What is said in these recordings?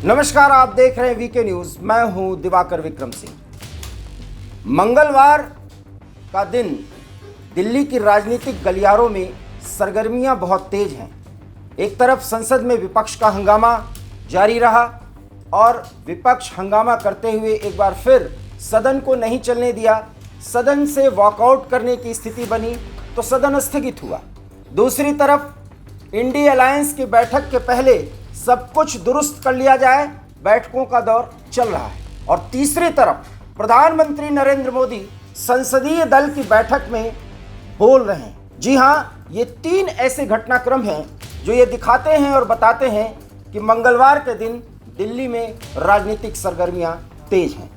नमस्कार, आप देख रहे हैं वीके न्यूज। मैं हूं दिवाकर विक्रम सिंह। मंगलवार का दिन दिल्ली की राजनीतिक गलियारों में सरगर्मियां बहुत तेज हैं। एक तरफ संसद में विपक्ष का हंगामा जारी रहा और विपक्ष हंगामा करते हुए एक बार फिर सदन को नहीं चलने दिया। सदन से वॉकआउट करने की स्थिति बनी तो सदन स्थगित हुआ। दूसरी तरफ इंडी अलायंस की बैठक के पहले सब कुछ दुरुस्त कर लिया जाए, बैठकों का दौर चल रहा है। और तीसरी तरफ प्रधानमंत्री नरेंद्र मोदी संसदीय दल की बैठक में बोल रहे हैं। जी हाँ, ये तीन ऐसे घटनाक्रम हैं जो ये दिखाते हैं और बताते हैं कि मंगलवार के दिन दिल्ली में राजनीतिक सरगर्मियां तेज हैं।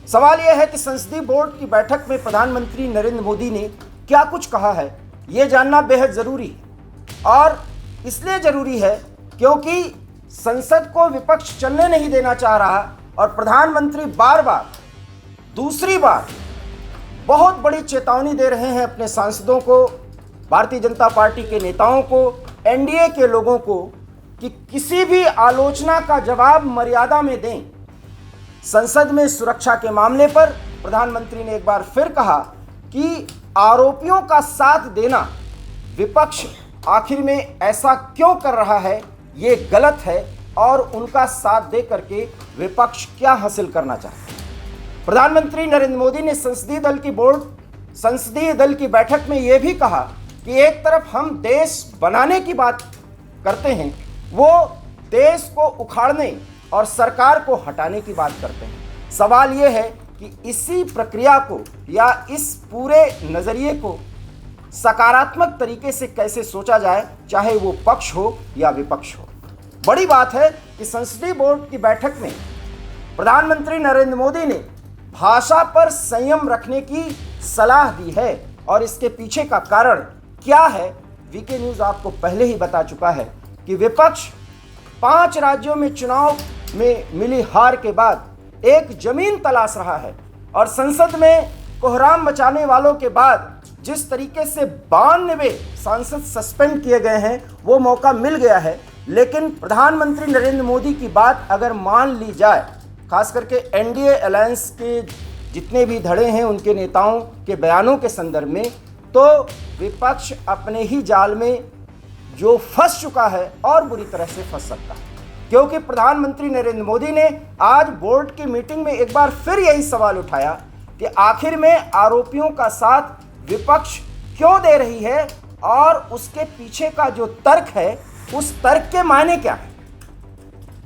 सवाल यह है कि संसदीय बोर्ड की बैठक में प्रधानमंत्री नरेंद्र मोदी ने क्या कुछ कहा है, ये जानना बेहद ज़रूरी है। और इसलिए ज़रूरी है क्योंकि संसद को विपक्ष चलने नहीं देना चाह रहा और प्रधानमंत्री बार बार दूसरी बार बहुत बड़ी चेतावनी दे रहे हैं अपने सांसदों को, भारतीय जनता पार्टी के नेताओं को, एनडीए के लोगों को कि किसी भी आलोचना का जवाब मर्यादा में दें। संसद में सुरक्षा के मामले पर प्रधानमंत्री ने एक बार फिर कहा कि आरोपियों का साथ देना, विपक्ष आखिर में ऐसा क्यों कर रहा है, ये गलत है और उनका साथ दे करके विपक्ष क्या हासिल करना चाहता है। प्रधानमंत्री नरेंद्र मोदी ने संसदीय दल की बैठक में यह भी कहा कि एक तरफ हम देश बनाने की बात करते हैं, वो देश को उखाड़ने और सरकार को हटाने की बात करते हैं। सवाल यह है कि इसी प्रक्रिया को या इस पूरे नज़रिए को सकारात्मक तरीके से कैसे सोचा जाए, चाहे वो पक्ष हो या विपक्ष हो। बड़ी बात है कि संसदीय बोर्ड की बैठक में प्रधानमंत्री नरेंद्र मोदी ने भाषा पर संयम रखने की सलाह दी है और इसके पीछे का कारण क्या है, वीके न्यूज़ आपको पहले ही बता चुका है कि विपक्ष 5 राज्यों में चुनाव में मिली हार के बाद एक जमीन तलाश रहा है और संसद में कोहराम मचाने वालों के बाद जिस तरीके से 92 सांसद सस्पेंड किए गए हैं, वो मौका मिल गया है। लेकिन प्रधानमंत्री नरेंद्र मोदी की बात अगर मान ली जाए, खास करके एनडीए अलायंस के जितने भी धड़े हैं उनके नेताओं के बयानों के संदर्भ में, तो विपक्ष अपने ही जाल में जो फंस चुका है और बुरी तरह से फंस सकता है। क्योंकि प्रधानमंत्री नरेंद्र मोदी ने आज बोर्ड की मीटिंग में एक बार फिर यही सवाल उठाया कि आखिर में आरोपियों का साथ विपक्ष क्यों दे रही है और उसके पीछे का जो तर्क है, उस तर्क के मायने क्या है।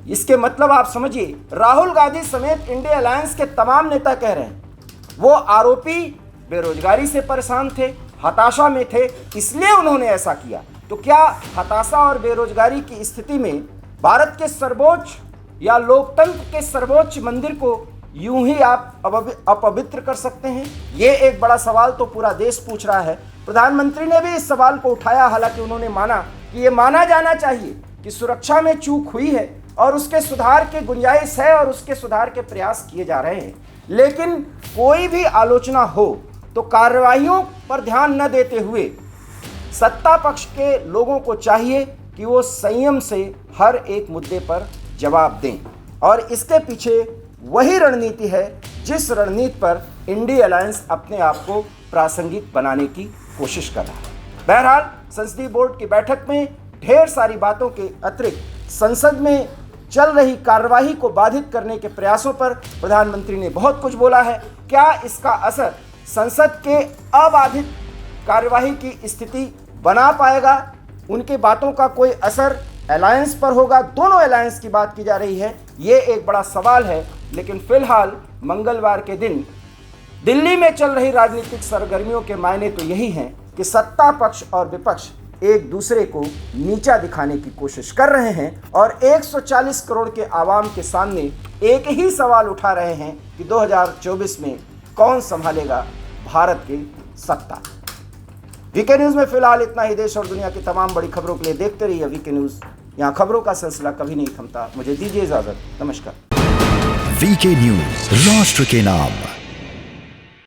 इसके मतलब आप समझिए, राहुल गांधी समेत इंडिया अलायंस के तमाम नेता कह रहे हैं वो आरोपी बेरोजगारी से परेशान थे, हताशा में थे, इसलिए उन्होंने ऐसा किया। तो क्या हताशा और बेरोजगारी की स्थिति में भारत के सर्वोच्च या लोकतंत्र के सर्वोच्च मंदिर को यूं ही आप अपवित्र कर सकते हैं? ये एक बड़ा सवाल तो पूरा देश पूछ रहा है। प्रधानमंत्री ने भी इस सवाल को उठाया, हालांकि उन्होंने माना कि ये माना जाना चाहिए कि सुरक्षा में चूक हुई है और उसके सुधार की गुंजाइश है और उसके सुधार के प्रयास किए जा रहे हैं। लेकिन कोई भी आलोचना हो तो कार्रवाइयों पर ध्यान न देते हुए सत्ता पक्ष के लोगों को चाहिए कि वो संयम से हर एक मुद्दे पर जवाब दें। और इसके पीछे वही रणनीति है जिस रणनीति पर इंडी अलायंस अपने आप को प्रासंगिक बनाने की कोशिश कर रहा है। बहरहाल संसदीय बोर्ड की बैठक में ढेर सारी बातों के अतिरिक्त संसद में चल रही कार्यवाही को बाधित करने के प्रयासों पर प्रधानमंत्री ने बहुत कुछ बोला है। क्या इसका असर संसद के अबाधित कार्यवाही की स्थिति बना पाएगा? उनके बातों का कोई असर अलायंस पर होगा? दोनों अलायंस की बात की जा रही है, ये एक बड़ा सवाल है। लेकिन फिलहाल मंगलवार के दिन दिल्ली में चल रही राजनीतिक सरगर्मियों के मायने तो यही हैं कि सत्ता पक्ष और विपक्ष एक दूसरे को नीचा दिखाने की कोशिश कर रहे हैं और 140 करोड़ के आवाम के सामने एक ही सवाल उठा रहे हैं कि 2024 में कौन संभालेगा भारत की सत्ता। वीके न्यूज़ में फिलहाल इतना ही। देश और दुनिया की तमाम बड़ी खबरों के लिए देखते रहिए वीके न्यूज़। यहाँ खबरों का सिलसिला कभी नहीं थमता। मुझे दीजिए इजाजत। नमस्कार। वीके न्यूज़, राष्ट्र के नाम।